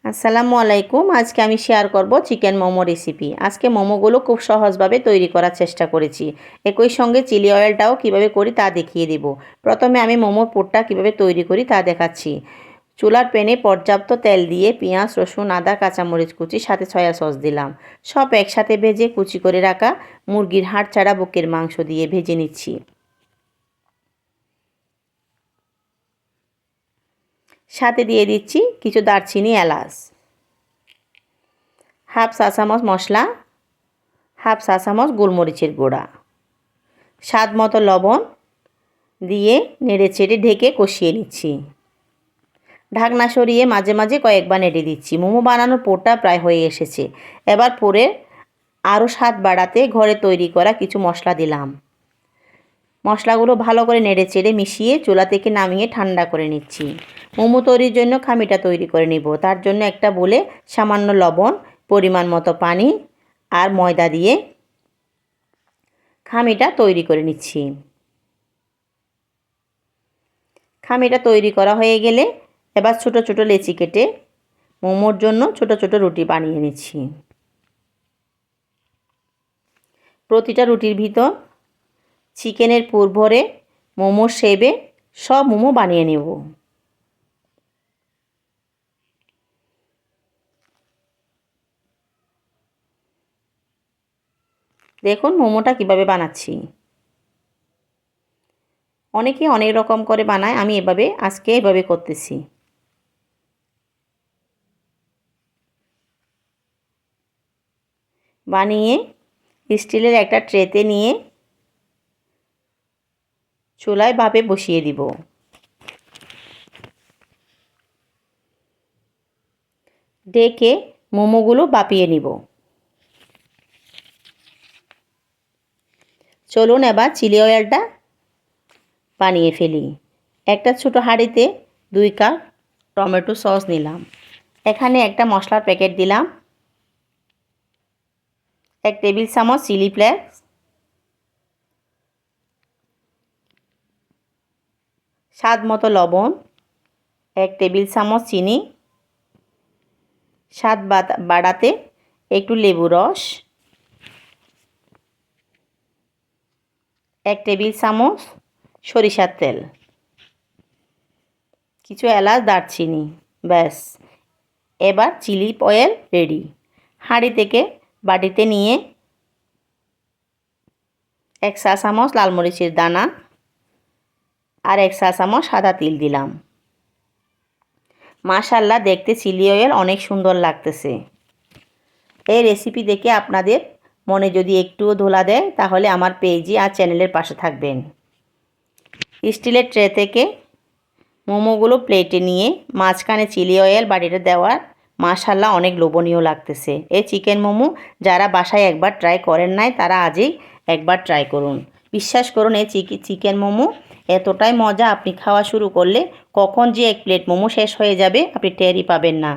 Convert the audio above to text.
আসসালামু আলাইকুম। আজকে আমি শেয়ার করব চিকেন মোমো রেসিপি। আজকে মোমোগুলো খুব সহজভাবে তৈরি করার চেষ্টা করেছি। একই সঙ্গে চিলি অয়েলটাও কিভাবে করি তা দেখিয়ে দেব। প্রথমে আমি মোমোর পুরটা কিভাবে তৈরি করি তা দেখাচ্ছি। চুলার প্যানে পর্যাপ্ত তেল দিয়ে পেঁয়াজ, রসুন, আদা, কাঁচামরিচ কুচি সাথে সয়া সস দিলাম। সব একসাথে ভেজে কুচি করে রাখা মুরগির হাড় ছাড়া বুকের মাংস দিয়ে ভেজে নিচ্ছি। সাথে দিয়ে দিচ্ছি কিছু দারচিনি, এলাচ, হাফ চা চামচ মশলা, হাফ চা চামচ গোলমরিচের গুঁড়া, স্বাদ মতো লবণ দিয়ে নেড়েচেড়ে ঢেকে কষিয়ে নিচ্ছি। ঢাকনা সরিয়ে মাঝে মাঝে কয়েকবার নেড়ে দিচ্ছি। মোমো বানানোর পুরটা প্রায় হয়ে এসেছে। এবার পুরে আরও স্বাদ বাড়াতে ঘরে তৈরি করা কিছু মশলা দিলাম। মশলাগুলো ভালো করে নেড়েচেড়ে মিশিয়ে চুলা থেকে নামিয়ে ঠান্ডা করে নিচ্ছি। মোমো তৈরির জন্য খামিটা তৈরি করে নিব। তার জন্য একটা বলে সামান্য লবণ, পরিমাণ মতো পানি আর ময়দা দিয়ে খামিটা তৈরি করে নিচ্ছি। খামিটা তৈরি করা হয়ে গেলে এবার ছোট ছোট লেচি কেটে মোমোর জন্য ছোট ছোট রুটি বানিয়ে নিচ্ছি। প্রতিটা রুটির ভিতর চিকেনের পুর ভরে মোমোর শেপে সব মোমো বানিয়ে নেব। দেখুন মোমোটা কিভাবে বানাচ্ছি। অনেকে অনেক রকম করে বানায়, আমি আজকে এভাবে করতেছি। বানিয়ে স্টিলের একটা ট্রেতে নিয়ে চুলায় ভাপে বসিয়ে দিব। ঢেকে মোমোগুলো ভাপিয়ে নিব। চলুন এবার চিলি অয়েলটা বানিয়ে ফেলি। একটা ছোটো হাঁড়িতে 2 কাপ টমেটো সস নিলাম। এখানে একটা মশলার প্যাকেট দিলাম, 1 টেবিল চামচ চিলি ফ্লেক্স, স্বাদ মতো লবণ, 1 টেবিল চামচ চিনি, স্বাদ বাড়াতে একটু লেবু রস, 1 টেবিল চামচ সরিষার তেল, কিছু এলাচ, দারচিনি। ব্যাস, এবার চিলি অয়েল রেডি। হাঁড়ি থেকে বাটিতে নিয়ে 1 চা চামচ লাল মরিচের দানা আর 1 চা চামচ সাদা তিল দিলাম। মাশাআল্লাহ, দেখতে চিলি অয়েল অনেক সুন্দর লাগতেছে। এই রেসিপি দেখে আপনাদের মনে যদি একটুও ধোলা দেয় তাহলে আমার পেজে আর চ্যানেলের পাশে থাকবেন। স্টিলের ট্রে থেকে মোমোগুলো প্লেটে নিয়ে মাঝখানে চিলি অয়েল বাটিতে দেওয়ার মাশাআল্লাহ অনেক লোভনীয় লাগতেছে। এই চিকেন মোমো যারা বাসায় একবার ট্রাই করেন নাই তারা আজই একবার ট্রাই করুন। বিশ্বাস করুন, এই চিকেন মোমো এতটাই মজা, আপনি খাওয়া শুরু করলে কখন যে 1 প্লেট মোমো শেষ হয়ে যাবে আপনি টেরই পাবেন না।